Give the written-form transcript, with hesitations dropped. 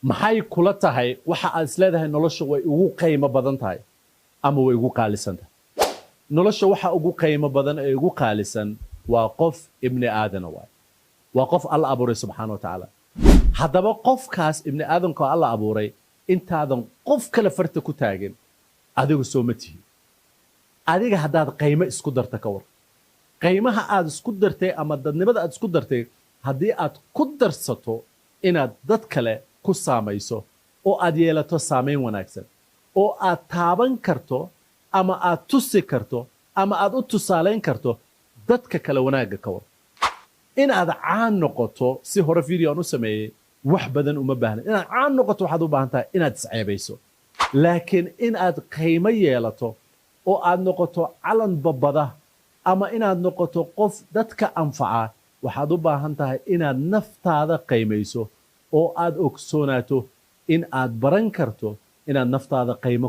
maxay kula tahay waxa aad isleedahay nolosha way ugu qiimo badan tahay ama way ugu qaalisan tahay nolosha waxa ugu qiimo badan ee ugu qaalisan waa qof ibni aadana waa qof alla abuuray subxaanahu wa tacaala haddaba qofkaas ibni aadanka alla abuuray intaadan qof kale farta ku taagin adigu soo ma tihi adiga haddaad qiimo isku darta ka war qiimaha aad isku dartay ama dadnimada aad isku dartay haddii aad ku darsato inaad dad kale ku saamayso oo aad yeelato saamayn wanaagsan oo aad taaban karto ama aad tusi karto ama aad u tusaalayn karto dadka kale wanaagga ka war inaad caan noqoto si hore video aan u sameeyey wax badan uma baahna inaad caan noqoto waxaad u baahan tahay inaad isceebayso laakiin inaad qiimo yeelato oo aad noqoto calan babada ama inaad noqoto qof dadka anfaca waxaad u baahan tahay inaad naftaada qiimayso oo aad ogsoonaato in aad baran karto inaad naftaada qiimo